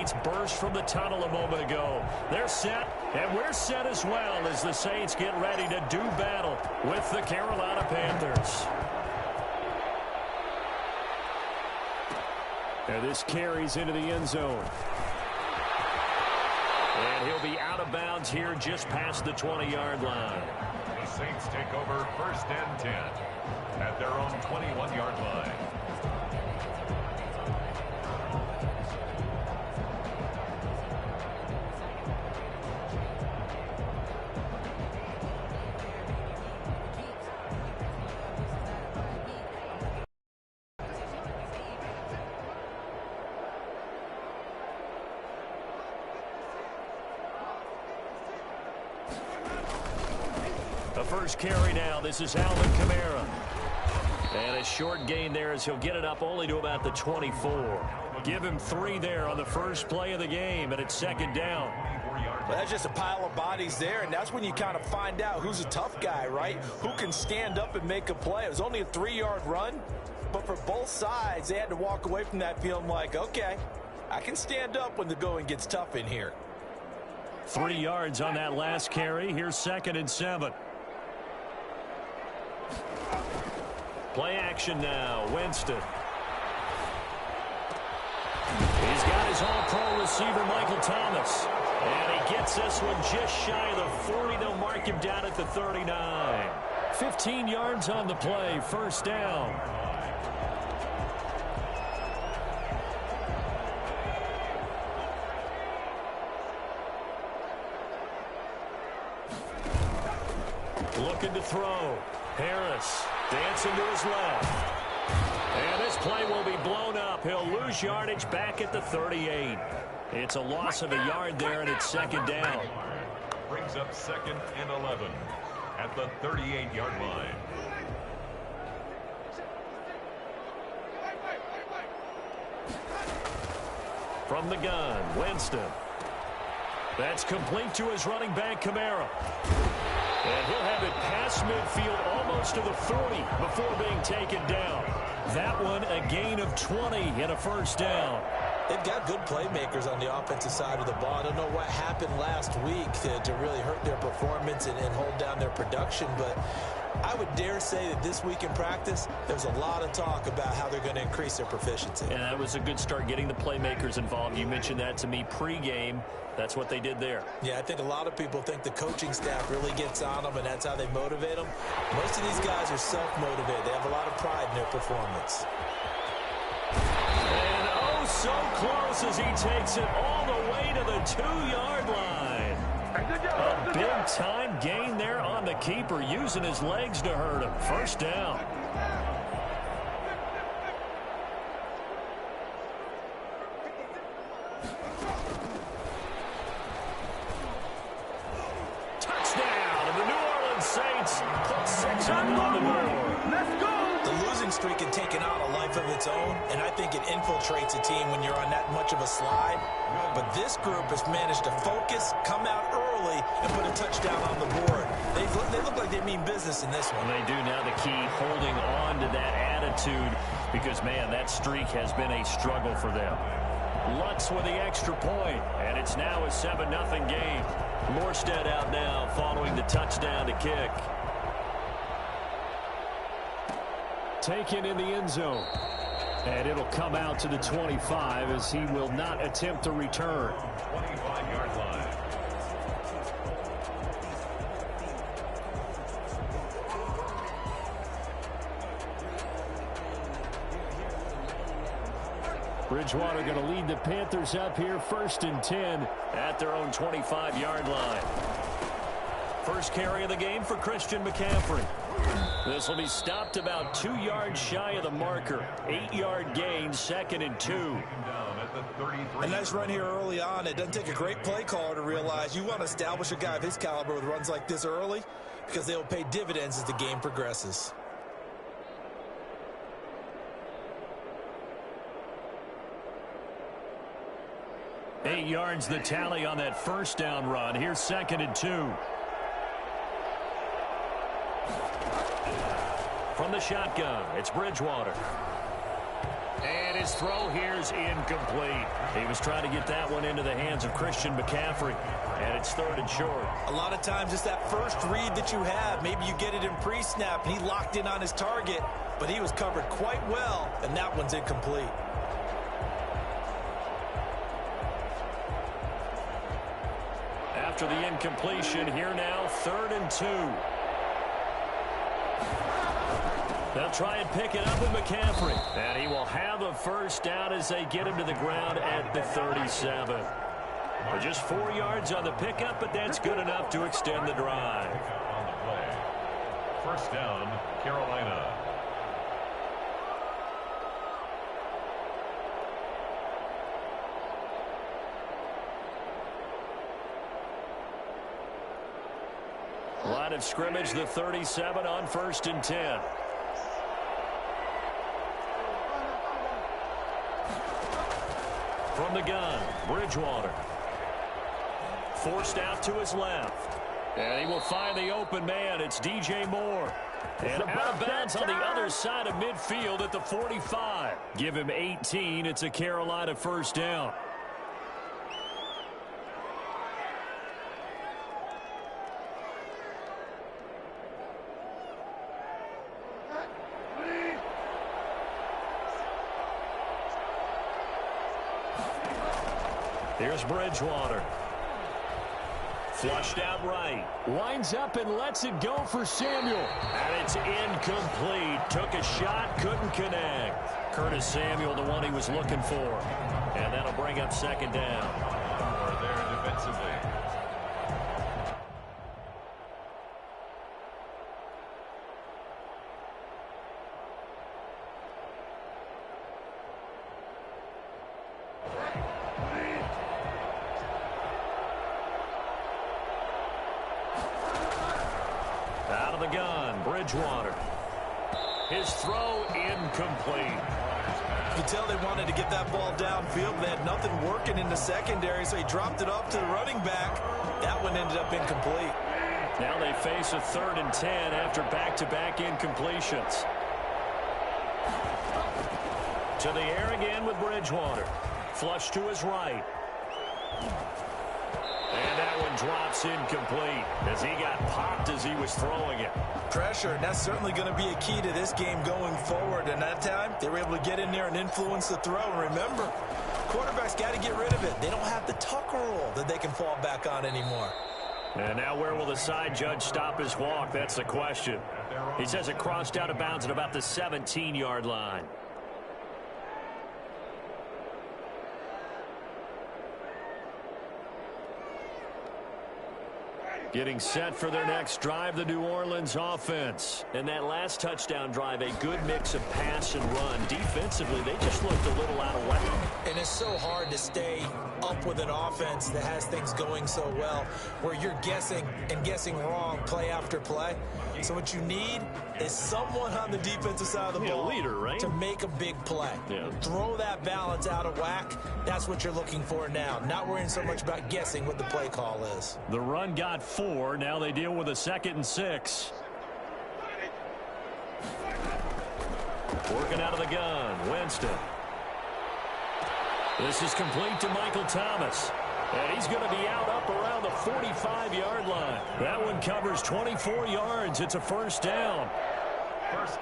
Saints burst from the tunnel a moment ago. They're set, and we're set as well as the Saints get ready to do battle with the Carolina Panthers. And this carries into the end zone. And he'll be out of bounds here just past the 20-yard line. The Saints take over 1st and 10 at their own 21-yard line. The first carry now. This is Alvin Kamara. And a short gain there as he'll get it up only to about the 24. Give him 3 there on the first play of the game, and it's 2nd down. Well, that's just a pile of bodies there, and that's when you kind of find out who's a tough guy, right? Who can stand up and make a play. It was only a 3-yard run, but for both sides, they had to walk away from that feeling like, okay, I can stand up when the going gets tough in here. 3 yards on that last carry. Here's 2nd and 7. Play action now. Winston. He's got his all-pro receiver, Michael Thomas. And he gets this one just shy of the 40. They'll mark him down at the 39. 15 yards on the play. 1st down. Looking to throw. Harris dancing to his left. And this play will be blown up. He'll lose yardage back at the 38. It's a loss of a yard there, and it's 2nd down. Brings up 2nd and 11 at the 38-yard line. From the gun, Winston. That's complete to his running back, Kamara. And he'll have it past midfield almost to the 40 before being taken down. That one a gain of 20 and a 1st down. They've got good playmakers on the offensive side of the ball. I don't know what happened last week to really hurt their performance and hold down their production, but I would dare say that this week in practice, there's a lot of talk about how they're going to increase their proficiency. And that was a good start, getting the playmakers involved. You mentioned that to me pregame. That's what they did there. Yeah, I think a lot of people think the coaching staff really gets on them, and that's how they motivate them. Most of these guys are self-motivated. They have a lot of pride in their performance. And oh, so close as he takes it all the way to the 2-yard line. A big-time gain there on the keeper, using his legs to hurt him. 1st down. Touchdown, and the New Orleans Saints put 6 on the board. Let's go! The losing streak had taken on a life of its own, and I think it infiltrates a team when you're on that much of a slide. But this group has managed to focus, come out early, and put a touchdown on the board. They look like they mean business in this one. They do. Now the key, holding on to that attitude, because, man, that streak has been a struggle for them. Lutz with the extra point, and it's now a 7-0 game. Morstead out now following the touchdown to kick. Taken in the end zone. And it'll come out to the 25 as he will not attempt to return. 25-yard line. Bridgewater going to lead the Panthers up here, 1st and 10 at their own 25-yard line. First carry of the game for Christian McCaffrey. This will be stopped about 2 yards shy of the marker. 8-yard gain, 2nd and 2. A nice run here early on. It doesn't take a great play caller to realize you want to establish a guy of his caliber with runs like this early, because they will pay dividends as the game progresses. Eight yards the tally on that 1st down run. Here's 2nd and 2. From the shotgun, it's Bridgewater. And His throw here is incomplete. He was trying to get that one into the hands of Christian McCaffrey, and it's 3rd and short. A lot of times it's that first read that you have. Maybe you get it in pre-snap, and he locked in on his target, but he was covered quite well, and that one's incomplete. After the incompletion, here now, 3rd and 2. They'll try and pick it up with McCaffrey. And he will have a first down as they get him to the ground at the 37. Just 4 yards on the pickup, but that's good enough to extend the drive. On the play. First down, Carolina. Line of scrimmage, the 37 on 1st and 10. From the gun, Bridgewater. Forced out to his left. And he will find the open man. It's DJ Moore. And out of bounds on the other side of midfield at the 45. Give him 18. It's a Carolina first down. Here's Bridgewater. Flushed out right. Winds up and lets it go for Samuel. And it's incomplete. Took a shot, couldn't connect. Curtis Samuel, the one he was looking for. And that'll bring up 2nd down. Or there defensively. Out of the gun, Bridgewater. His throw incomplete. You can tell they wanted to get that ball downfield. They had nothing working in the secondary, so he dropped it off to the running back. That one ended up incomplete. Now they face a 3rd and 10 after back-to-back incompletions. To the air again with Bridgewater. Flush to his right. And that one drops incomplete as he got popped as he was throwing it. Pressure, and that's certainly going to be a key to this game going forward. And that time, they were able to get in there and influence the throw. And remember, quarterbacks got to get rid of it. They don't have the tuck rule that they can fall back on anymore. And now where will the side judge stop his walk? That's the question. He says it crossed out of bounds at about the 17-yard line. Getting set for their next drive, the New Orleans offense. And that last touchdown drive, a good mix of pass and run. Defensively, they just looked a little out of whack. And it's so hard to stay up with an offense that has things going so well, where you're guessing and guessing wrong play after play. So what you need is someone on the defensive side of the ball, leader, right? to make a big play. Yeah. Throw that balance out of whack. That's what you're looking for now. Not worrying so much about guessing what the play call is. The run got 4. Now they deal with a 2nd and 6. Working out of the gun, Winston. This is complete to Michael Thomas. And he's going to be out up around the 45-yard line. That one covers 24 yards. It's a first down.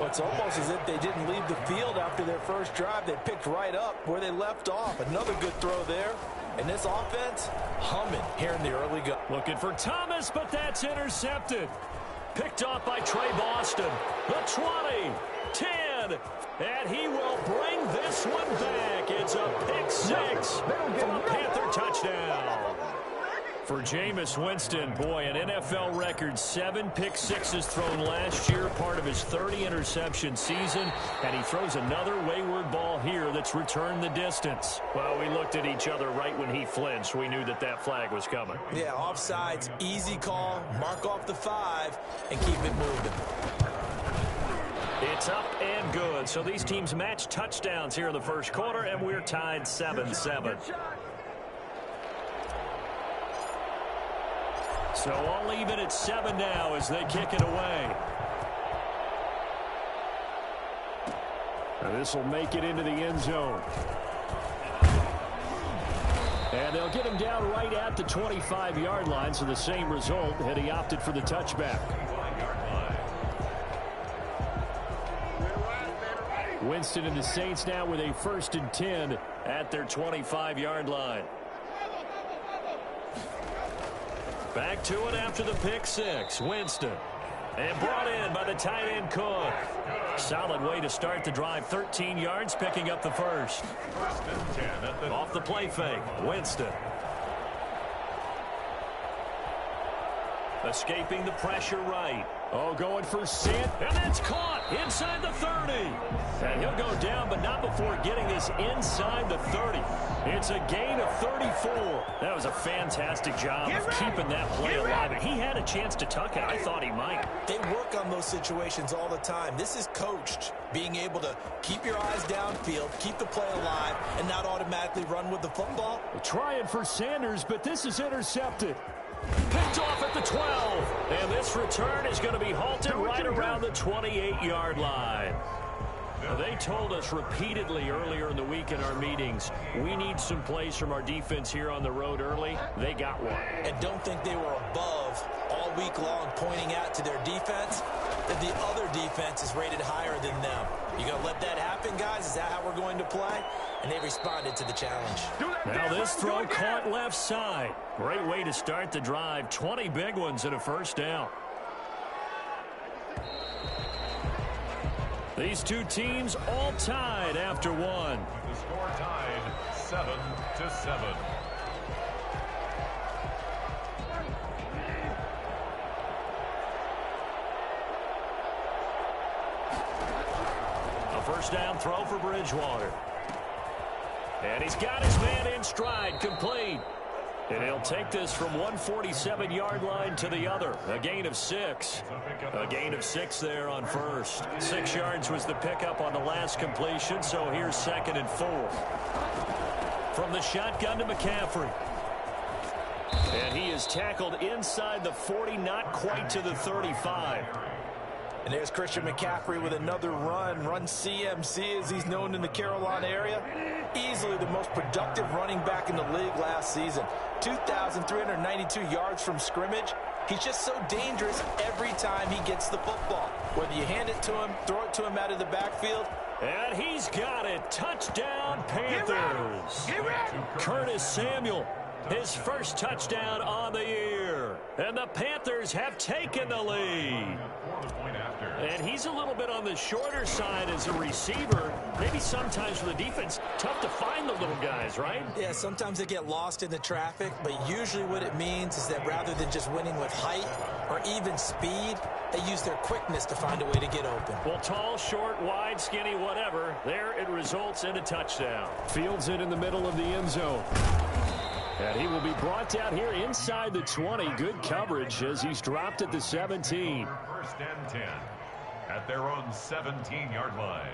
It's almost as if they didn't leave the field after their first drive. They picked right up where they left off. Another good throw there. And this offense, humming here in the early go. Looking for Thomas, but that's intercepted. Picked off by Trey Boston. The 20, 10, and he will bring this one back. It's a pick 6 from a Panther touchdown. For Jameis Winston, boy, an NFL record 7 pick sixes thrown last year, part of his 30-interception season, and he throws another wayward ball here that's returned the distance. Well, we looked at each other right when he flinched. We knew that that flag was coming. Yeah, offsides, easy call, mark off the 5, and keep it moving. It's up and good. So these teams match touchdowns here in the first quarter, and we're tied 7-7. So all even at 7 now as they kick it away. And this will make it into the end zone. And they'll get him down right at the 25-yard line, so the same result had he opted for the touchback. Winston and the Saints now with a 1st and 10 at their 25-yard line. Back to it after the pick six. Winston. And brought in by the tight end Cook. Solid way to start the drive. 13 yards, picking up the first. 1st and 10 Off the play fake. Winston. Escaping the pressure right. Oh, going for Sand. And that's caught inside the 30. And he'll go down, but not before getting this inside the 30. It's a gain of 34. That was a fantastic job of keeping that play alive. He had a chance to tuck it. I thought he might. They work on those situations all the time. This is coached, being able to keep your eyes downfield, keep the play alive, and not automatically run with the football. Trying for Sanders, but this is intercepted. Picked off at the 12. And this return is going to be halted right around the 28-yard line. They told us repeatedly earlier in the week in our meetings, we need some plays from our defense here on the road early. They got one. And don't think they were above all week long pointing out to their defense that the other defense is rated higher than them. You going to let that happen, guys? Is that how we're going to play? And they responded to the challenge. Now this throw caught left side. Great way to start the drive. 20 big ones and a first down. These two teams all tied after one. The score tied 7-7. A first down throw for Bridgewater. And he's got his man in stride, complete. And he'll take this from 147-yard line to the other. A gain of 6. A gain of 6 there on first. 6 yards was the pickup on the last completion, so here's 2nd and 4. From the shotgun to McCaffrey. And he is tackled inside the 40, not quite to the 35. And there's Christian McCaffrey with another run CMC as he's known in the Carolina area. Easily the most productive running back in the league last season. 2,392 yards from scrimmage. He's just so dangerous every time he gets the football. Whether you hand it to him, throw it to him out of the backfield. And he's got it. Touchdown, Panthers. Curtis Samuel, his first touchdown on the year. And the Panthers have taken the lead. And he's a little bit on the shorter side as a receiver. Maybe sometimes for the defense, tough to find the little guys, right? Yeah, sometimes they get lost in the traffic, but usually what it means is that rather than just winning with height or even speed, they use their quickness to find a way to get open. Well, tall, short, wide, skinny, whatever, there it results in a touchdown. Fields it in the middle of the end zone. And he will be brought down here inside the 20. Good coverage as he's dropped at the 17. 1st and 10 at their own 17-yard line.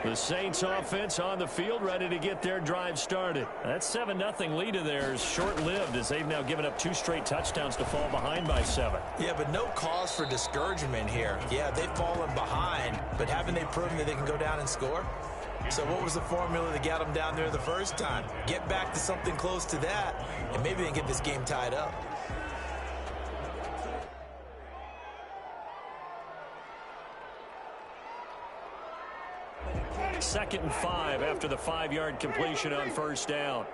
The Saints offense on the field, ready to get their drive started. That 7-0 lead of theirs short-lived as they've now given up 2 straight touchdowns to fall behind by 7. Yeah, but no cause for discouragement here. Yeah, they've fallen behind, but haven't they proven that they can go down and score? So what was the formula that got them down there the first time? Get back to something close to that, and maybe they can get this game tied up. Second and 5 after the 5-yard completion on first down.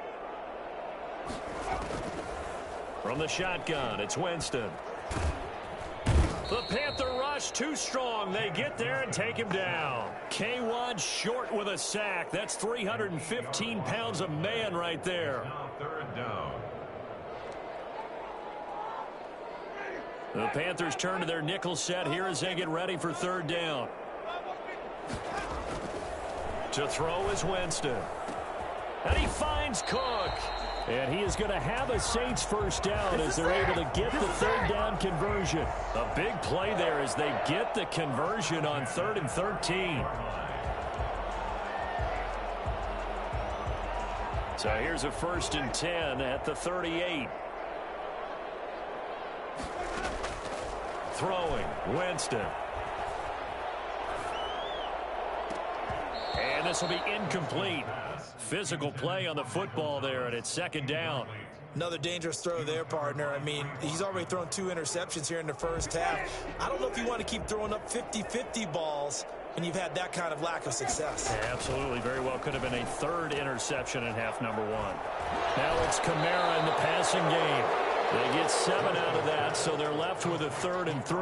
From the shotgun, it's Winston. The Panther rush too strong. They get there and take him down. K-Wad short with a sack. That's 315 pounds of man right there. Now 3rd down. The Panthers turn to their nickel set here as they get ready for 3rd down. To throw is Winston. And he finds Cook. And he is going to have a Saints first down as they're able to get the 3rd down conversion. A big play there as they get the conversion on 3rd and 13. So here's a 1st and 10 at the 38. Throwing, Winston. this will be incomplete. Physical play on the football there, and it's second down. Another dangerous throw there, partner. I mean, he's already thrown 2 interceptions here in the first half. I don't know if you want to keep throwing up 50-50 balls when you've had that kind of lack of success. Yeah, absolutely. Very well could have been a 3rd interception in half number 1. Now it's Kamara in the passing game. They get 7 out of that, so they're left with a 3rd and 3.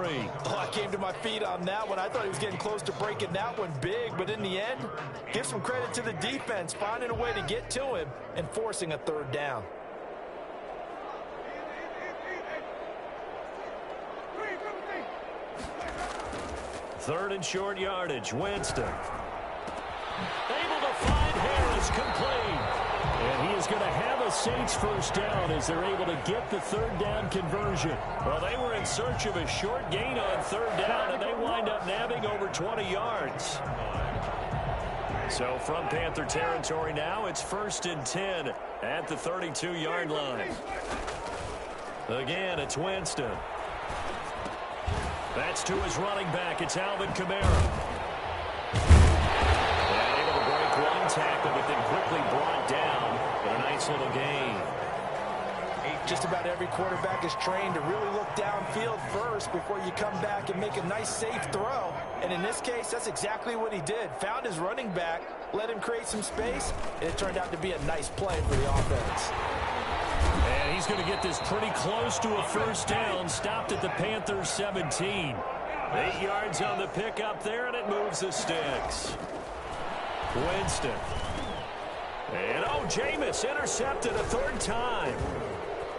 Oh, I came to my feet on that one. I thought he was getting close to breaking that one big, but in the end, give some credit to the defense, finding a way to get to him and forcing a 3rd down. Third and short yardage, Winston. Able to find Harris, complete. And he is going to have a Saints first down as they're able to get the 3rd down conversion. Well, they were in search of a short gain on 3rd down, and they wind up nabbing over 20 yards. So from Panther territory now, it's 1st and 10 at the 32-yard line. Again, it's Winston. That's to his running back. It's Alvin Kamara. And able to break 1 tackle, but then quickly brought down for a nice little gain. Just about every quarterback is trained to really look downfield first before you come back and make a nice, safe throw. And in this case, that's exactly what he did. Found his running back, let him create some space, and it turned out to be a nice play for the offense. And he's going to get this pretty close to a first down. Stopped at the Panthers' 17. 8 yards on the pickup there, and it moves the sticks. Winston. And, oh, Jameis intercepted a 3rd time.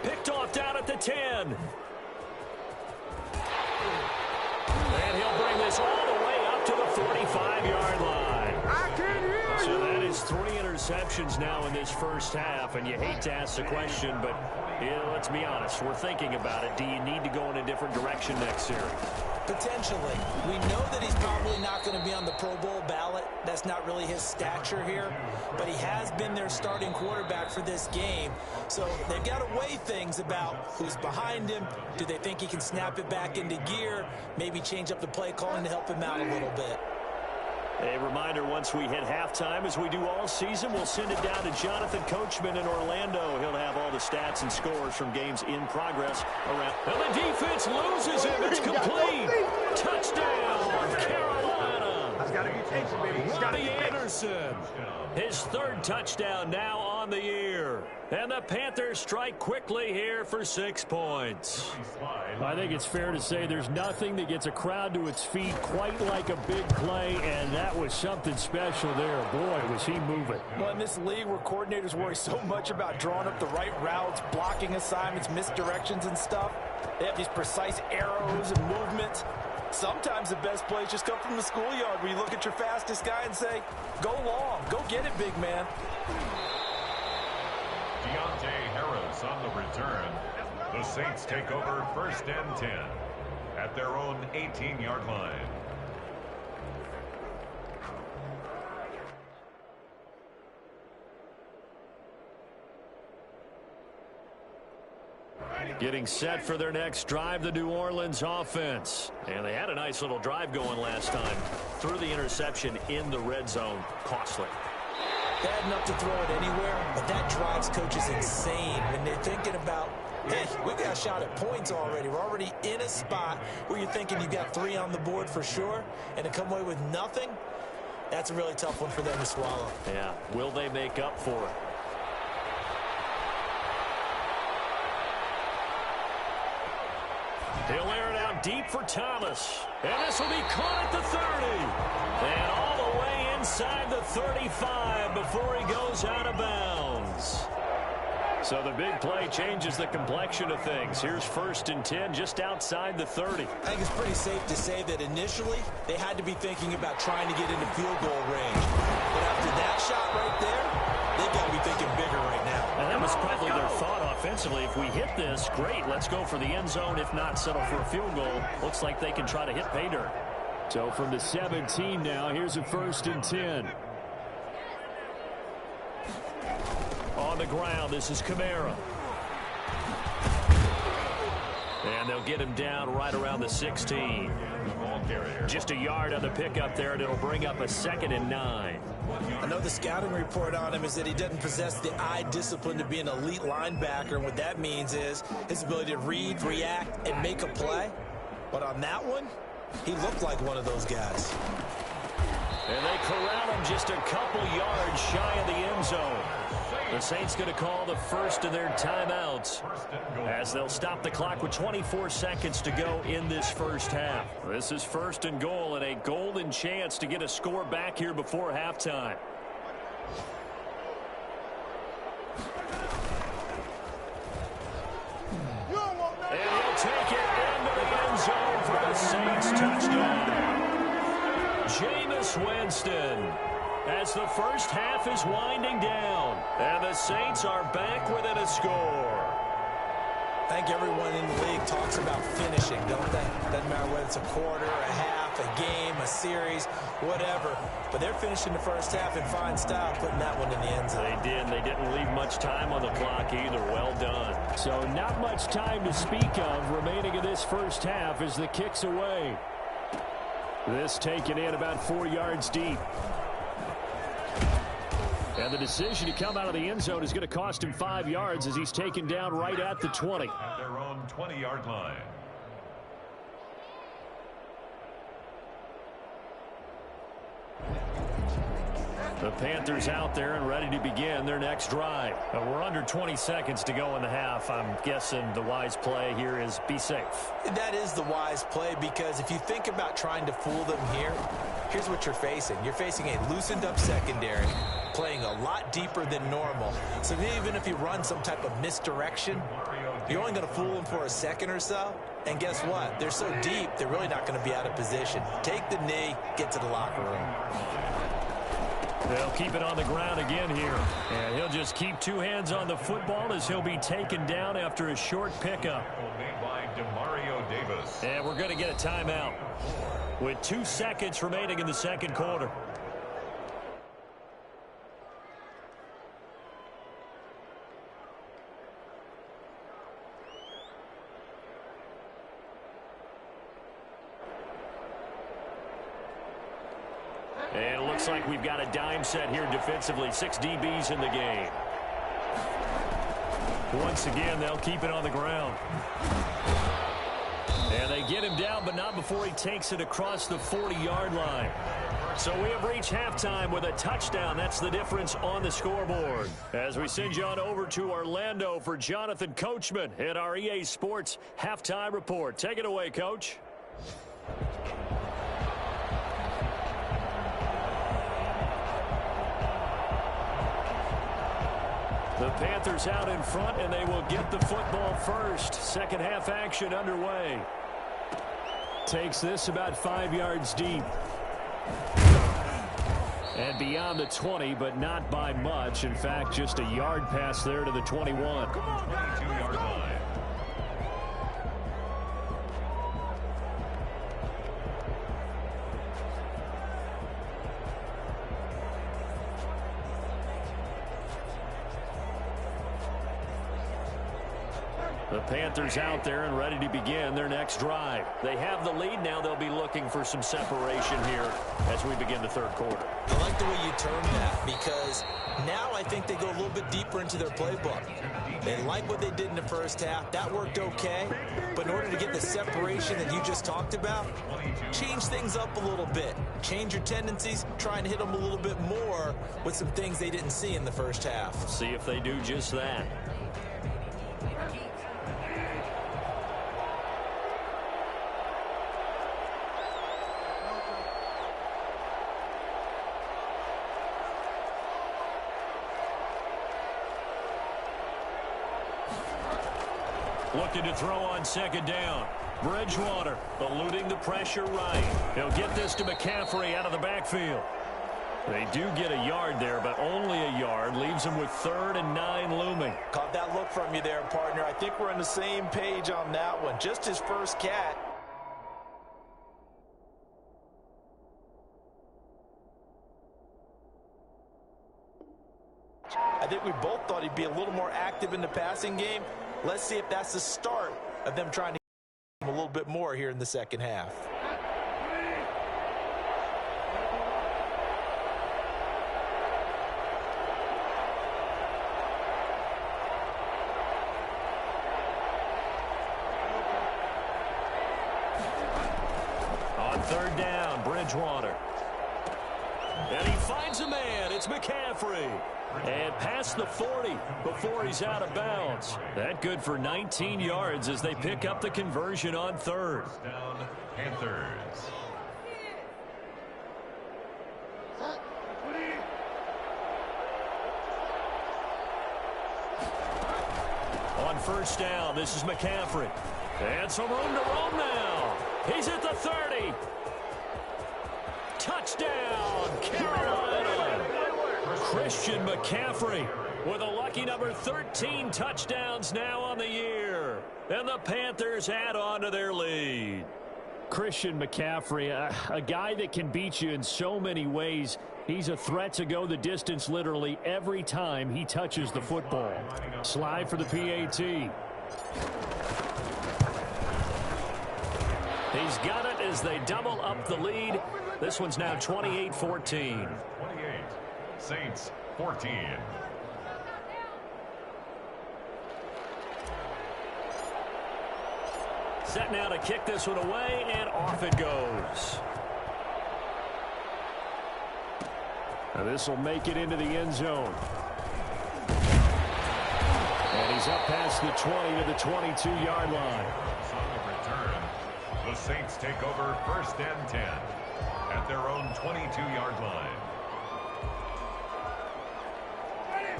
Picked off down at the 10. And he'll bring this all the way up to the 45-yard line. So that is 3 interceptions now in this first half, and you hate to ask the question, but let's be honest, we're thinking about it. Do you need to go in a different direction next series? Potentially. We know that he's probably not going to be on the Pro Bowl ballot. That's not really his stature here, but he has been their starting quarterback for this game. So they've got to weigh things about who's behind him. Do they think he can snap it back into gear? Maybe change up the play calling to help him out a little bit. A reminder, once we hit halftime, as we do all season, we'll send it down to Jonathan Coachman in Orlando. He'll have all the stats and scores from games in progress around. And the defense loses him. It's complete. Touchdown, Carolina. That's got to be taken, baby. Robbie Anderson. His 3rd touchdown now on the year. And the Panthers strike quickly here for 6 points. I think it's fair to say there's nothing that gets a crowd to its feet quite like a big play, and that was something special there. Boy, was he moving. Well, in this league where coordinators worry so much about drawing up the right routes, blocking assignments, misdirections and stuff, they have these precise arrows and movements. Sometimes the best plays just come from the schoolyard where you look at your fastest guy and say, go long, go get it, big man. Deontay Harris on the return. The Saints take over 1st and 10 at their own 18-yard line. Getting set for their next drive, the New Orleans offense. And they had a nice little drive going last time. Threw the interception in the red zone. Costly. Bad enough to throw it anywhere, but that drives coaches insane when they're thinking about, hey, we got a shot at points already. We're already in a spot where you're thinking you got 3 on the board for sure, and to come away with nothing, that's a really tough one for them to swallow. Yeah, will they make up for it? He'll air it out deep for Thomas. And this will be caught at the 30. And all the way inside the 35 before he goes out of bounds. So the big play changes the complexion of things. Here's 1st and 10 just outside the 30. I think it's pretty safe to say that initially they had to be thinking about trying to get into field goal range. But after that shot right there, they've got to be thinking bigger right now. And that was probably their thought offensively. If we hit this, great, let's go for the end zone. If not, settle for a field goal. Looks like they can try to hit pay dirt. So from the 17 now, here's a 1st and 10. On the ground, this is Kamara. And they'll get him down right around the 16. Just a yard on the pickup there, and it'll bring up a 2nd and 9. I know the scouting report on him is that he doesn't possess the eye discipline to be an elite linebacker, and what that means is his ability to read, react, and make a play. But on that one, he looked like one of those guys. And they corral him just a couple yards shy of the end zone. The Saints going to call the first of their timeouts as they'll stop the clock with 24 seconds to go in this first half. This is first and goal and a golden chance to get a score back here before halftime. And he'll take it into the end zone for the Saints touchdown. Jameis Winston, as the first half is winding down, and the Saints are back within a score. I think everyone in the league talks about finishing, don't they? Doesn't matter whether it's a quarter, a half, a game, a series, whatever. But they're finishing the first half in fine style, putting that one in the end zone. They did. They didn't leave much time on the clock either. Well done. So not much time to speak of remaining in this first half as the kick's away. This taken in about 4 yards deep. And the decision to come out of the end zone is going to cost him 5 yards as he's taken down right at the 20. At their own 20-yard line. The Panthers out there and ready to begin their next drive. We're under 20 seconds to go in the half. I'm guessing the wise play here is be safe. That is the wise play, because if you think about trying to fool them here, here's what you're facing. You're facing a loosened up secondary, playing a lot deeper than normal. So even if you run some type of misdirection, you're only going to fool them for a second or so. And guess what? They're so deep, they're really not going to be out of position. Take the knee, get to the locker room. They'll keep it on the ground again here. And he'll just keep two hands on the football as he'll be taken down after a short pickup. And we're going to get a timeout with 2 seconds remaining in the second quarter. And it looks like we've got a dime set here defensively. 6 DBs in the game. Once again, they'll keep it on the ground. And they get him down, but not before he takes it across the 40-yard line. So we have reached halftime with a touchdown. That's the difference on the scoreboard. As we send you on over to Orlando for Jonathan Coachman at our EA Sports Halftime Report. Take it away, Coach. The Panthers out in front, and they will get the football first. Second half action underway. Takes this about 5 yards deep. And beyond the 20, but not by much. In fact, just a yard pass there to the 21. 22-yard line. The Panthers out there and ready to begin their next drive. They have the lead now. They'll be looking for some separation here as we begin the third quarter. I like the way you termed that, because now I think they go a little bit deeper into their playbook. They like what they did in the first half. That worked okay. But in order to get the separation that you just talked about, change things up a little bit. Change your tendencies. Try and hit them a little bit more with some things they didn't see in the first half. See if they do just that. Looking to throw on second down. Bridgewater eluding the pressure right. He'll get this to McCaffrey out of the backfield. They do get a yard there, but only a yard. Leaves him with 3rd and 9 looming. Caught that look from you there, partner. I think we're on the same page on that one. Just his first cat. I think we both thought he'd be a little more active in the passing game. Let's see if that's the start of them trying to get him a little bit more here in the second half. third down, Bridgewater. And he finds a man. It's McCaffrey. And past the 40 before he's out of bounds. That good for 19 yards as they pick up the conversion on third. Down, Panthers. On first down, this is McCaffrey. And some room to roam now. He's at the 30. Touchdown, Carolina. Christian McCaffrey with a lucky number 13 touchdowns now on the year. And the Panthers add on to their lead. Christian McCaffrey, a guy that can beat you in so many ways. He's a threat to go the distance literally every time he touches the football. Slide for the PAT. He's got it as they double up the lead. This one's now 28-14. 28. Saints 14. Set now to kick this one away, and off it goes. Now this will make it into the end zone. And he's up past the 20 to the 22-yard line. On the return, the Saints take over first and 10 at their own 22-yard line.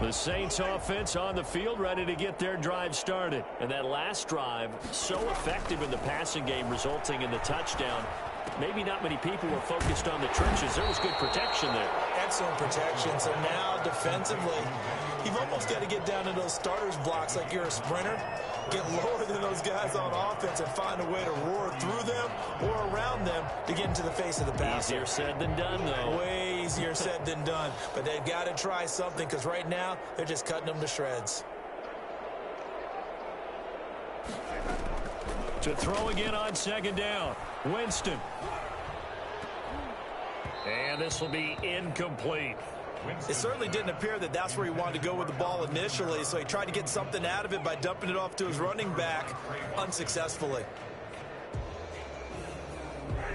The Saints offense on the field, ready to get their drive started. And that last drive, so effective in the passing game, resulting in the touchdown. Maybe not many people were focused on the trenches. There was good protection there. Excellent protection. So now defensively, you've almost got to get down to those starters blocks like you're a sprinter. Get lower than those guys on offense and find a way to roar through them or around them to get into the face of the passer. Easier said than done, though. Way easier said than done. But they've got to try something because right now they're just cutting them to shreds. To throw again on second down. Winston. And this will be incomplete. It certainly didn't appear that that's where he wanted to go with the ball initially, so he tried to get something out of it by dumping it off to his running back unsuccessfully.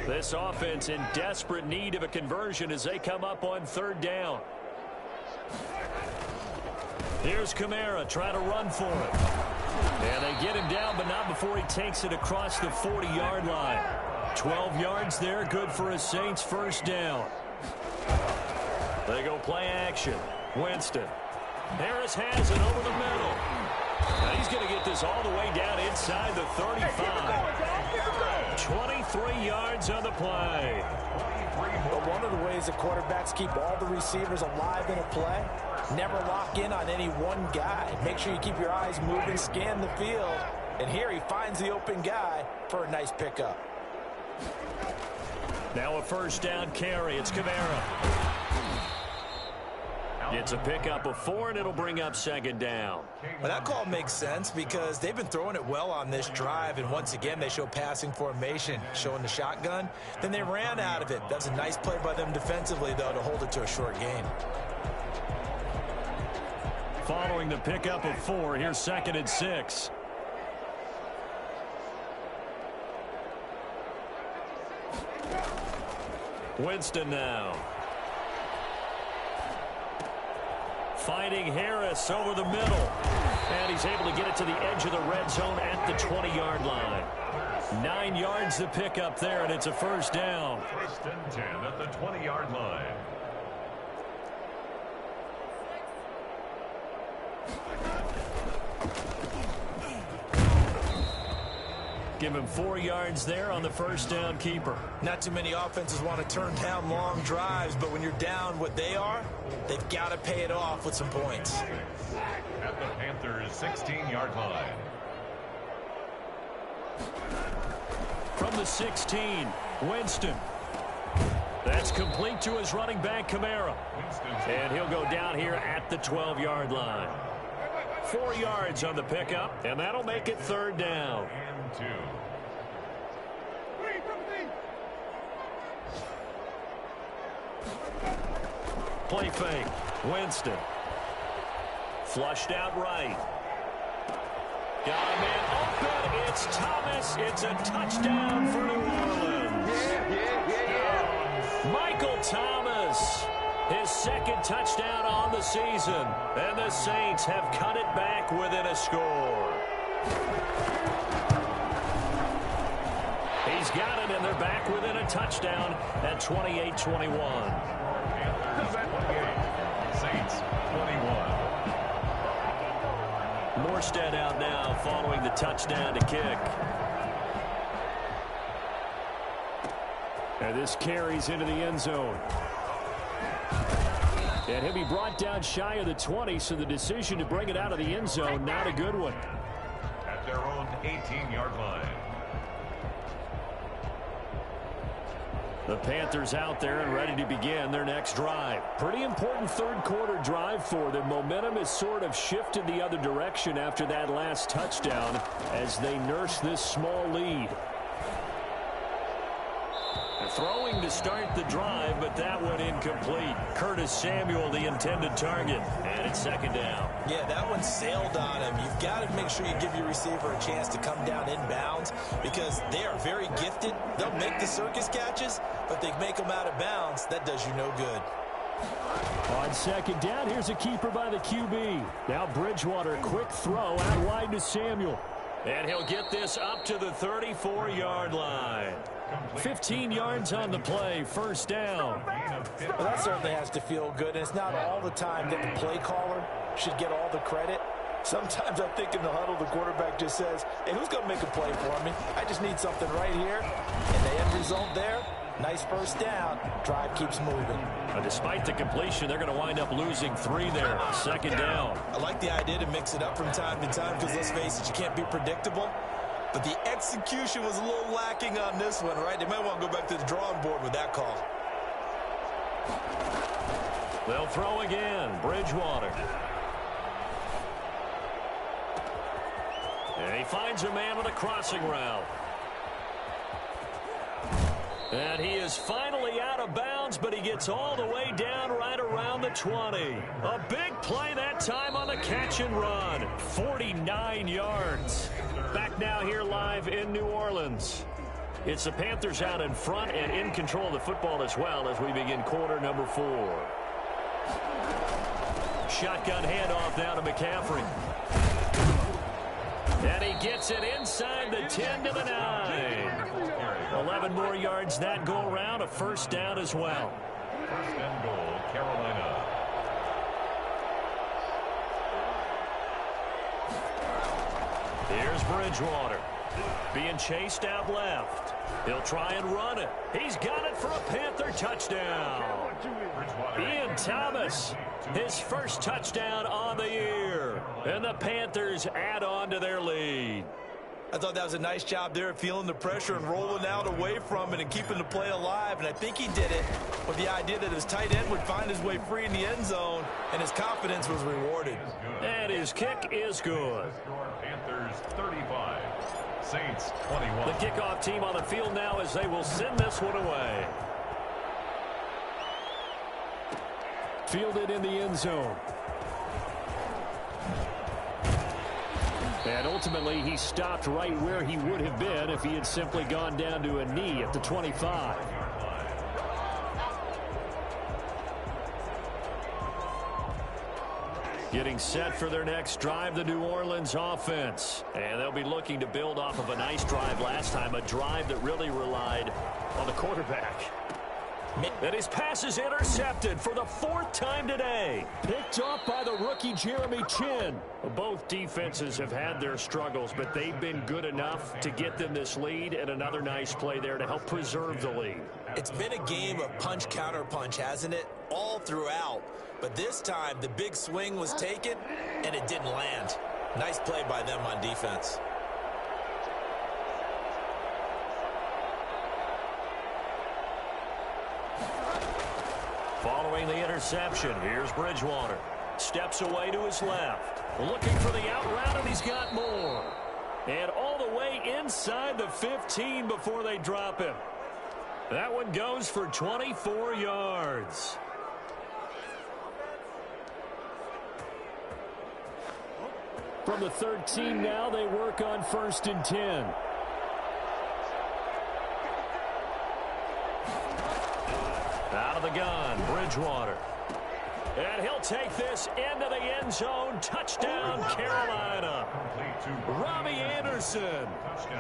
This offense in desperate need of a conversion as they come up on third down. Here's Kamara trying to run for it. And they get him down, but not before he takes it across the 40-yard line. 12 yards there, good for a Saints first down. They go play action. Winston. Harris has it over the middle. Now he's going to get this all the way down inside the 35. 23 yards on the play. But one of the ways that quarterbacks keep all the receivers alive in a play, never lock in on any one guy. Make sure you keep your eyes moving, scan the field. And here he finds the open guy for a nice pickup. Now a first down carry. It's Kamara. It's a pickup of 4, and it'll bring up second down. Well, that call makes sense because they've been throwing it well on this drive, and once again they show passing formation, showing the shotgun. Then they ran out of it. That's a nice play by them defensively, though, to hold it to a short gain. Following the pickup of 4, here's second and 6. Winston now. Finding Harris over the middle. And he's able to get it to the edge of the red zone at the 20-yard line. 9 yards to pick up there, and it's a first down. First and 10 at the 20-yard line. Give him 4 yards there on the first down keeper. Not too many offenses want to turn down long drives, but when you're down what they are, they've got to pay it off with some points. At the Panthers' 16-yard line. From the 16, Winston. That's complete to his running back, Kamara. And he'll go down here at the 12-yard line. 4 yards on the pickup, and that'll make it third down. And 2. Play fake. Winston. Flushed out right. Got a man open. It's Thomas. It's a touchdown for New Orleans. Earl Thomas, his second touchdown on the season. And the Saints have cut it back within a score. He's got it, and they're back within a touchdown at 28-21. Saints 21. Morstead out now following the touchdown to kick. And this carries into the end zone. And he'll be brought down shy of the 20, so the decision to bring it out of the end zone, not a good one. At their own 18-yard line. The Panthers out there and ready to begin their next drive. Pretty important third quarter drive for them. Momentum has sort of shifted the other direction after that last touchdown as they nurse this small lead. Throwing to start the drive, but that went incomplete. Curtis Samuel, the intended target, and it's second down. Yeah, that one sailed on him. You've got to make sure you give your receiver a chance to come down inbounds because they are very gifted. They'll make the circus catches, but they make them out of bounds. That does you no good. On second down, here's a keeper by the QB. Now Bridgewater, quick throw out wide to Samuel. And he'll get this up to the 34-yard line. 15 yards on the play, first down. Well, that certainly has to feel good, and it's not all the time that the play caller should get all the credit. Sometimes I think in the huddle, the quarterback just says, hey, who's going to make a play for me? I just need something right here. And the end result there, nice first down. Drive keeps moving. Despite the completion, they're going to wind up losing 3 there. Second down. I like the idea to mix it up from time to time because, let's face it, you can't be predictable. But the execution was a little lacking on this one, right? They might want to go back to the drawing board with that call. They'll throw again. Bridgewater. And he finds a man with a crossing route. And he is finally out of bounds, but he gets all the way down right around the 20. A big play that time on the catch and run. 49 yards. Back now here live in New Orleans. It's the Panthers out in front and in control of the football as well as we begin quarter number 4. Shotgun handoff now to McCaffrey. And he gets it inside the 10 to the 9. 11 more yards that go around, a first down as well. First and goal, Carolina. Here's Bridgewater. Being chased out left. He'll try and run it. He's got it for a Panther touchdown. Ian Thomas, his first touchdown on the year. And the Panthers add on to their lead. I thought that was a nice job there of feeling the pressure and rolling out away from it and keeping the play alive. And I think he did it with the idea that his tight end would find his way free in the end zone, and his confidence was rewarded. And his kick is good. Panthers 35, Saints 21. The kickoff team on the field now as they will send this one away. Fielded in the end zone. And ultimately, he stopped right where he would have been if he had simply gone down to a knee at the 25. Getting set for their next drive, the New Orleans offense. And they'll be looking to build off of a nice drive last time, a drive that really relied on the quarterback. And his pass is intercepted for the 4th time today. Picked off by the rookie Jeremy Chin. Both defenses have had their struggles, but they've been good enough to get them this lead, and another nice play there to help preserve the lead. It's been a game of punch-counter-punch, hasn't it? All throughout. But this time, the big swing was taken, and it didn't land. Nice play by them on defense. Following the interception, here's Bridgewater. Steps away to his left. Looking for the out route, and he's got more. And all the way inside the 15 before they drop him. That one goes for 24 yards. From the 13 now, they work on 1st and 10. Out of the gun, Bridgewater. And he'll take this into the end zone. Touchdown, Carolina. Robbie Anderson.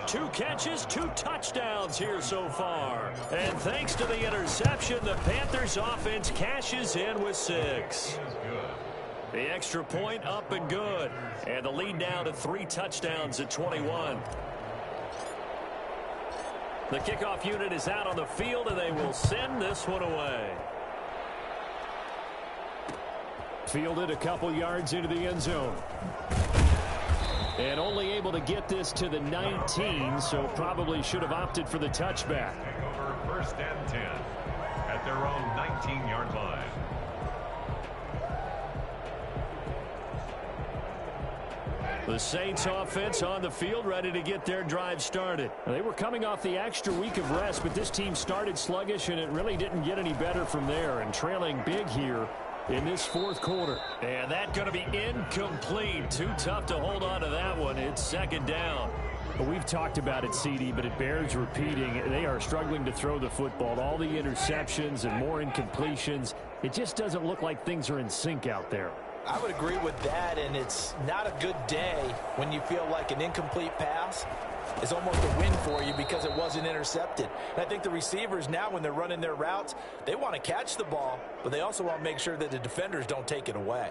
2 catches, 2 touchdowns here so far. And thanks to the interception, the Panthers offense cashes in with 6. The extra point up and good. And the lead now to 3 touchdowns at 21. The kickoff unit is out on the field, and they will send this one away. Fielded a couple yards into the end zone. And only able to get this to the 19, so probably should have opted for the touchback. Take over 1st and 10 at their own 19-yard line. The Saints offense on the field, ready to get their drive started. They were coming off the extra week of rest, but this team started sluggish, and it really didn't get any better from there, and trailing big here in this 4th quarter. And that's going to be incomplete. Too tough to hold on to that one. It's 2nd down. Well, we've talked about it, CD, but it bears repeating. They are struggling to throw the football. All the interceptions and more incompletions. It just doesn't look like things are in sync out there. I would agree with that, and it's not a good day when you feel like an incomplete pass is almost a win for you because it wasn't intercepted. And I think the receivers now, when they're running their routes, they want to catch the ball, but they also want to make sure that the defenders don't take it away.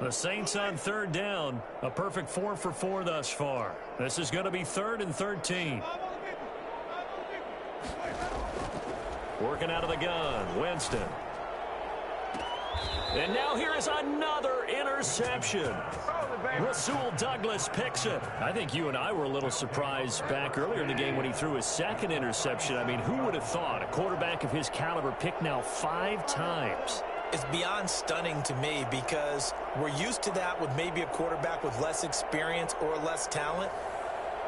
The Saints on 3rd down. A perfect 4 for 4 thus far. This is going to be 3rd and 13. Working out of the gun, Winston. And now here is another interception. Rasul Douglas picks it. I think you and I were a little surprised back earlier in the game when he threw his 2nd interception. I mean, who would have thought a quarterback of his caliber picked now 5 times? It's beyond stunning to me because we're used to that with maybe a quarterback with less experience or less talent.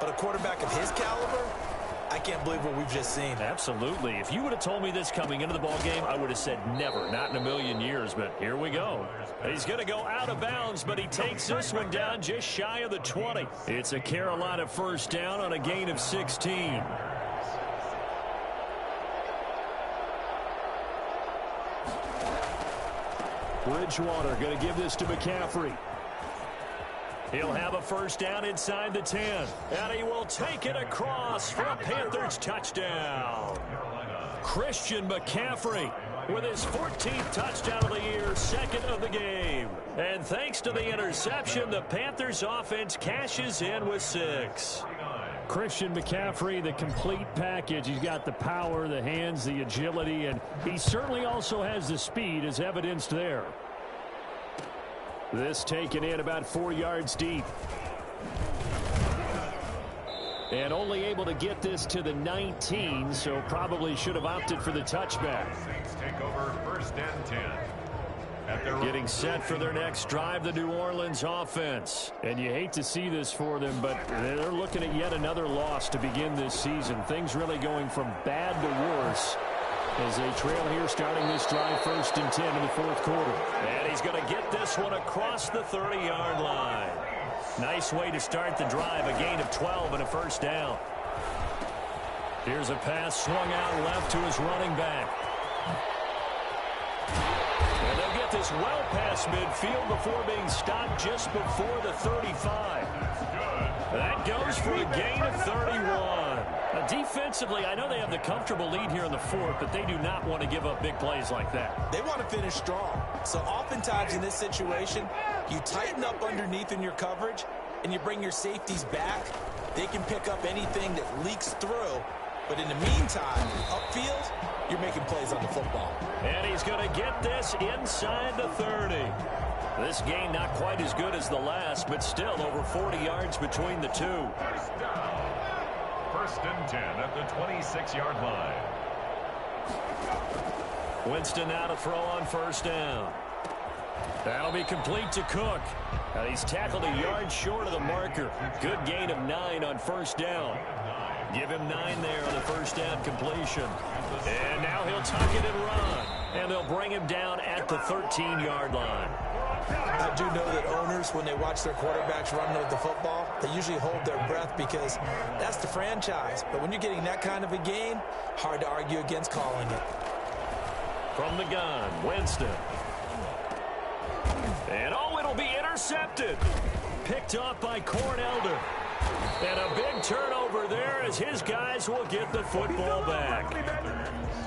But a quarterback of his caliber, I can't believe what we've just seen. Absolutely. If you would have told me this coming into the ball game, I would have said never, not in a million years. But here we go. He's going to go out of bounds, but he takes this one down just shy of the 20. It's a Carolina 1st down on a gain of 16. Bridgewater going to give this to McCaffrey. He'll have a 1st down inside the 10. And he will take it across for a Panthers touchdown. Christian McCaffrey with his 14th touchdown of the year, 2nd of the game. And thanks to the interception, the Panthers offense cashes in with 6. Christian McCaffrey, the complete package. He's got the power, the hands, the agility, and he certainly also has the speed as evidenced there. This taken in about 4 yards deep. And only able to get this to the 19, so probably should have opted for the touchback. Saints take over 1st and 10. Getting set for their next drive, the New Orleans offense. And you hate to see this for them, but they're looking at yet another loss to begin this season. Things really going from bad to worse as they trail here starting this drive 1st and 10 in the 4th quarter. And he's going to get this one across the 30-yard line. Nice way to start the drive, a gain of 12 and a 1st down. Here's a pass swung out left to his running back. And they'll get this well past midfield before being stopped just before the 35. That goes for a gain of 31. Defensively, I know they have the comfortable lead here in the 4th, but they do not want to give up big plays like that. They want to finish strong. So oftentimes in this situation, you tighten up underneath in your coverage, and you bring your safeties back. They can pick up anything that leaks through. But in the meantime, upfield, you're making plays on the football. And he's going to get this inside the 30. This gain not quite as good as the last, but still over 40 yards between the two. 1st down. 1st and 10 at the 26-yard line. Winston now to throw on 1st down. That'll be complete to Cook. He's tackled a yard short of the marker. Good gain of 9 on 1st down. Give him 9 there on the 1st down completion. And now he'll tuck it and run. And they'll bring him down at the 13-yard line. I do know that owners, when they watch their quarterbacks run with the football, they usually hold their breath because that's the franchise. But when you're getting that kind of a game, hard to argue against calling it. From the gun, Winston. And it'll be intercepted. Picked off by Cornelder. And a big turnover there as his guys will get the football back.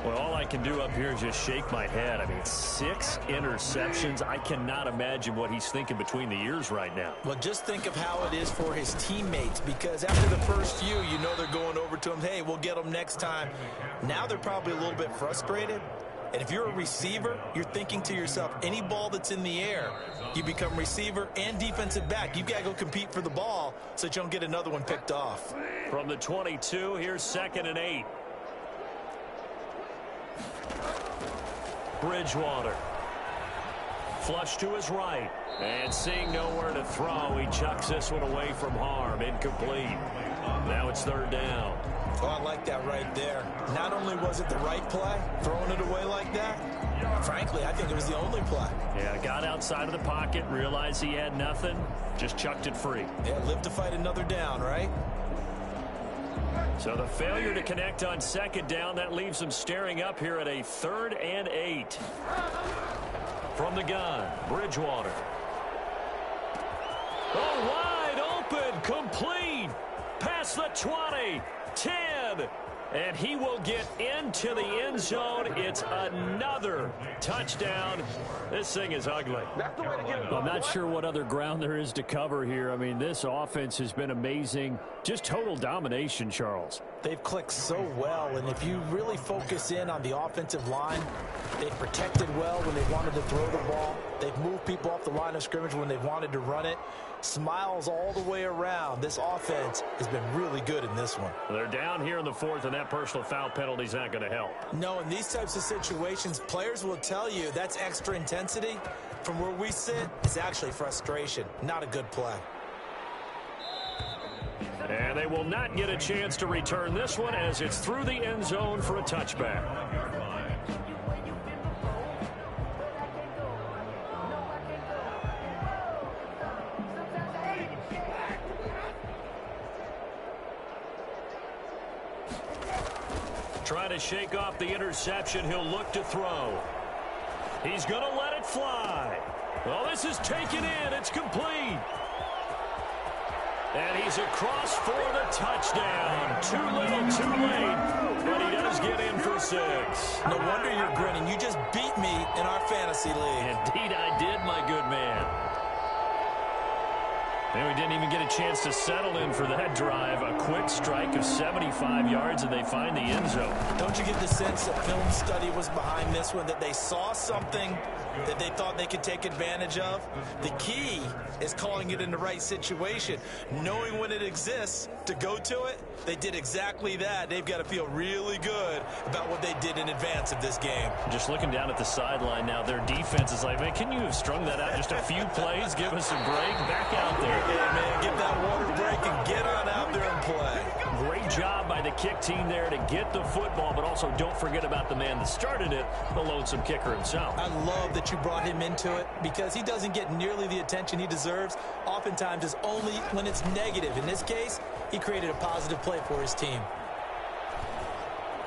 Well, all I can do up here is just shake my head. I mean, 6 interceptions. I cannot imagine what he's thinking between the ears right now. Well, just think of how it is for his teammates, because after the first few, you know they're going over to him, hey, we'll get them next time. Now they're probably a little bit frustrated. And if you're a receiver, you're thinking to yourself, any ball that's in the air, you become receiver and defensive back. You've got to go compete for the ball so that you don't get another one picked off. From the 22, here's 2nd and 8. Bridgewater. Flush to his right. And seeing nowhere to throw, he chucks this one away from harm. Incomplete. Now it's 3rd down. Oh, I like that right there. Not only was it the right play, throwing it away like that, frankly, I think it was the only play. Yeah, got outside of the pocket, realized he had nothing, just chucked it free. Yeah, live to fight another down, right? So the failure to connect on 2nd down, that leaves him staring up here at a 3rd and 8. From the gun, Bridgewater. Oh, wide open, complete. Past the 20, 10. And he will get into the end zone. It's another touchdown. This thing is ugly. I'm not sure what other ground there is to cover here. I mean, this offense has been amazing. Just total domination, Charles. They've clicked so well, and if you really focus in on the offensive line, they've protected well when they wanted to throw the ball. They've moved people off the line of scrimmage when they've wanted to run it. Smiles all the way around. This offense has been really good in this one. They're down here in the 4th, and that personal foul penalty is not going to help. No, in these types of situations, players will tell you that's extra intensity. From where we sit, it's actually frustration. Not a good play. And they will not get a chance to return this one as it's through the end zone for a touchback. Trying to shake off the interception. He'll look to throw. He's going to let it fly. Well, this is taken in. It's complete. And he's across for the touchdown. Too little, too late. But he does get in for 6. No wonder you're grinning. You just beat me in our fantasy league. Indeed I did, my good man. And we didn't even get a chance to settle in for that drive. A quick strike of 75 yards, and they find the end zone. Don't you get the sense that film study was behind this one, that they saw something that they thought they could take advantage of? The key is calling it in the right situation. Knowing when it exists to go to it, they did exactly that. They've got to feel really good about what they did in advance of this game. Just looking down at the sideline now, their defense is like, man, can you have strung that out just a few plays? Give us a break. Back out there. Yeah, man, get that water break and get on out there and play. Great job by the kick team there to get the football, but also don't forget about the man that started it, the lonesome kicker himself. I love that you brought him into it because he doesn't get nearly the attention he deserves. Oftentimes it's only when it's negative. In this case, he created a positive play for his team.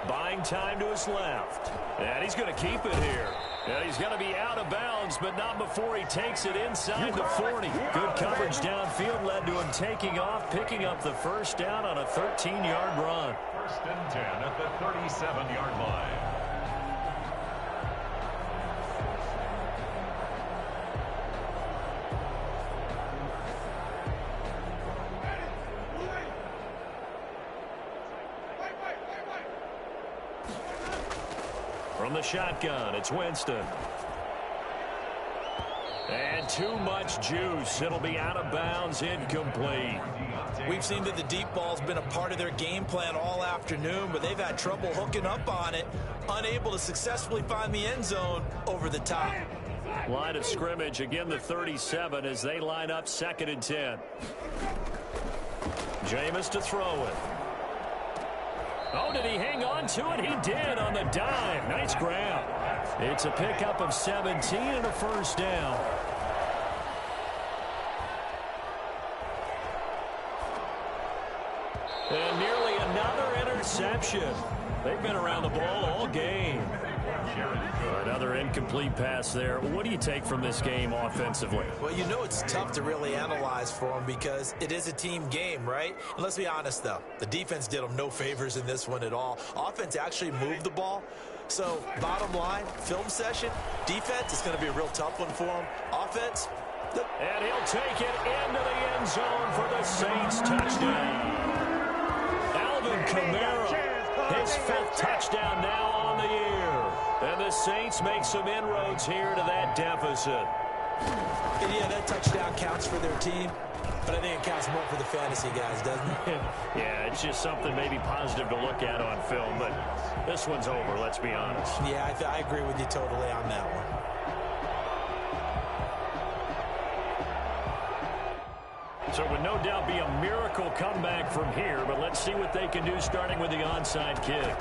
Buying time to his left. And he's going to keep it here. And he's going to be out of bounds, but not before he takes it inside the 40. Good coverage downfield led to him taking off, picking up the first down on a 13-yard run. 1st and 10 at the 37-yard line. From the shotgun, it's Winston. And too much juice. It'll be out of bounds, incomplete. We've seen that the deep ball's been a part of their game plan all afternoon, but they've had trouble hooking up on it, unable to successfully find the end zone over the top. Line of scrimmage, again the 37 as they line up 2nd and 10. Jameis to throw it. Oh, did he hang on to it? He did on the dime. Nice grab. It's a pickup of 17 and a first down. interception. They've been around the ball all game. Another incomplete pass there. What do you take from this game offensively? Well, you know it's tough to really analyze for them because it is a team game, right? And let's be honest, though. The defense did them no favors in this one at all. Offense actually moved the ball. So, bottom line, film session, defense is going to be a real tough one for them. Offense, and he'll take it into the end zone for the Saints touchdown. Alvin Kamara, his 5th touchdown now on the year. And the Saints make some inroads here to that deficit. Yeah, that touchdown counts for their team, but I think it counts more for the fantasy guys, doesn't it? Yeah, it's just something maybe positive to look at on film, but this one's over, let's be honest. Yeah, I agree with you totally on that one. So it would no doubt be a miracle comeback from here, but let's see what they can do starting with the onside kick.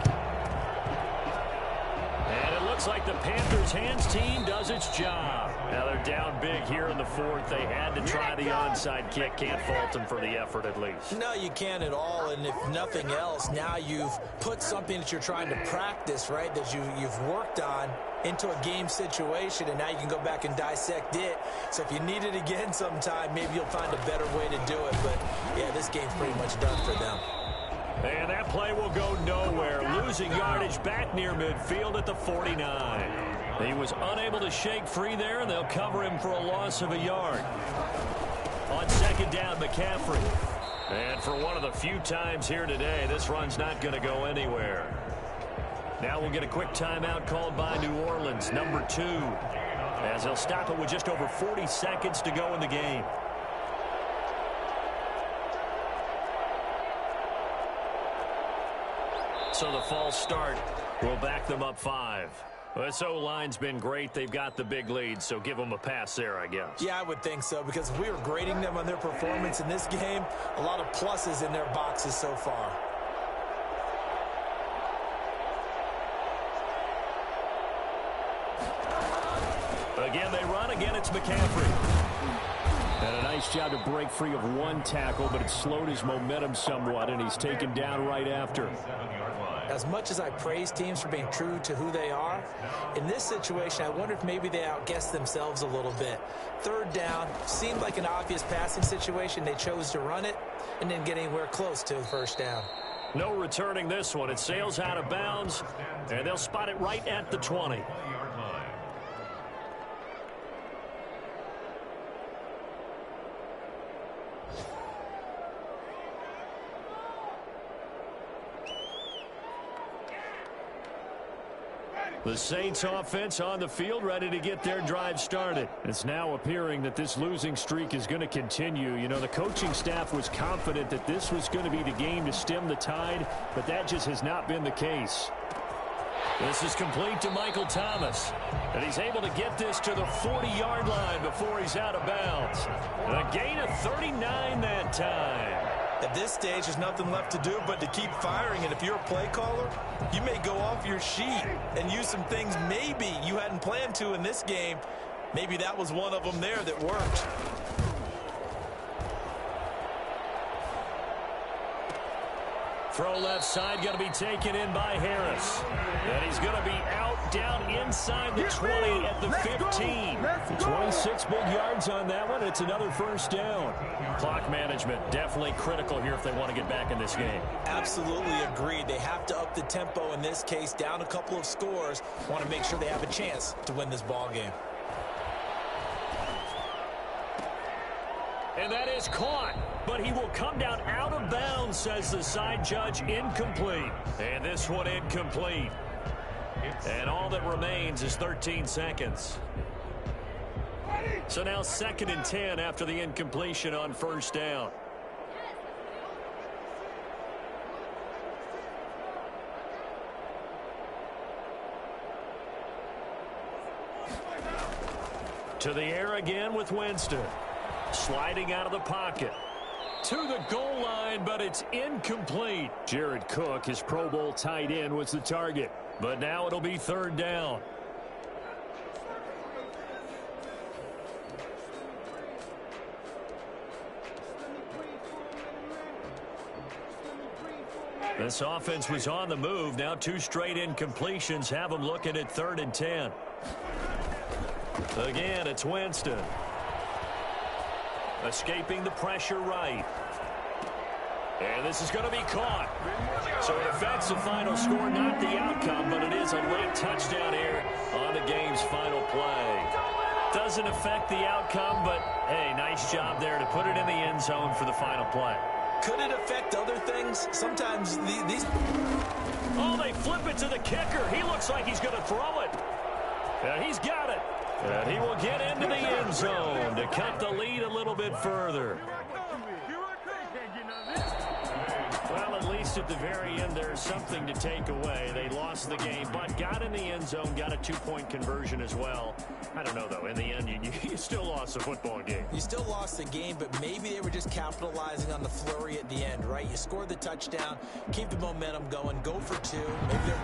And it looks like the Panthers' hands team does its job. Now they're down big here in the 4th. They had to try the onside kick. Can't fault them for the effort at least. No, you can't at all. And if nothing else, now you've put something that you're trying to practice, right, that you've worked on into a game situation, and now you can go back and dissect it. So if you need it again sometime, maybe you'll find a better way to do it. But, yeah, this game's pretty much done for them. And that play will go nowhere. Losing yardage back near midfield at the 49. He was unable to shake free there, and they'll cover him for a loss of a yard. On 2nd down, McCaffrey. And for one of the few times here today, this run's not going to go anywhere. Now we'll get a quick timeout called by New Orleans, number 2, as they'll stop it with just over 40 seconds to go in the game. So the false start will back them up 5. This O-line's been great. They've got the big lead, so give them a pass there, I guess. Yeah, I would think so, because if we were grading them on their performance in this game, a lot of pluses in their boxes so far. Again, they run. Again, it's McCaffrey. And a nice job to break free of one tackle, but it slowed his momentum somewhat, and he's taken down right after. As much as I praise teams for being true to who they are, in this situation, I wonder if maybe they outguessed themselves a little bit. 3rd down seemed like an obvious passing situation. They chose to run it and didn't get anywhere close to a 1st down. No returning this one. It sails out of bounds, and they'll spot it right at the 20. The Saints offense on the field, ready to get their drive started. It's now appearing that this losing streak is going to continue. You know, the coaching staff was confident that this was going to be the game to stem the tide, but that just has not been the case. This is complete to Michael Thomas, and he's able to get this to the 40-yard line before he's out of bounds. A gain of 39 that time. At this stage, there's nothing left to do but to keep firing. And if you're a play caller, you may go off your sheet and use some things maybe you hadn't planned to in this game. Maybe that was one of them there that worked. Throw left side, going to be taken in by Harris. And he's going to be out down inside the 20 at the 15. 26 big yards on that one. It's another 1st down. Clock management definitely critical here if they want to get back in this game. Absolutely agreed. They have to up the tempo in this case, down a couple of scores. Want to make sure they have a chance to win this ball game. And that is caught, but he will come down out of bounds, says the side judge. Incomplete. And this one incomplete. And all that remains is 13 seconds. So now 2nd and 10 after the incompletion on 1st down. To the air again with Winston. Sliding out of the pocket. To the goal line, but it's incomplete. Jared Cook, his Pro Bowl tight end, was the target. But now it'll be 3rd down. This offense was on the move. Now 2 straight incompletions have them looking at 3rd and 10. Again, it's Winston. Escaping the pressure right. And this is going to be caught. So it affects the final score, not the outcome, but it is a late touchdown here on the game's final play. Doesn't affect the outcome, but, hey, nice job there to put it in the end zone for the final play. Could it affect other things? Sometimes these... Oh, they flip it to the kicker. He looks like he's going to throw it. And he's got it. And he will get into the end zone to cut the lead a little bit further. Well, at least at the very end, there's something to take away. They lost the game, but got in the end zone, got a 2-point conversion as well. I don't know, though. In the end, you still lost the football game. You still lost the game, but maybe they were just capitalizing on the flurry at the end, right? You scored the touchdown, keep the momentum going, go for 2. Maybe they're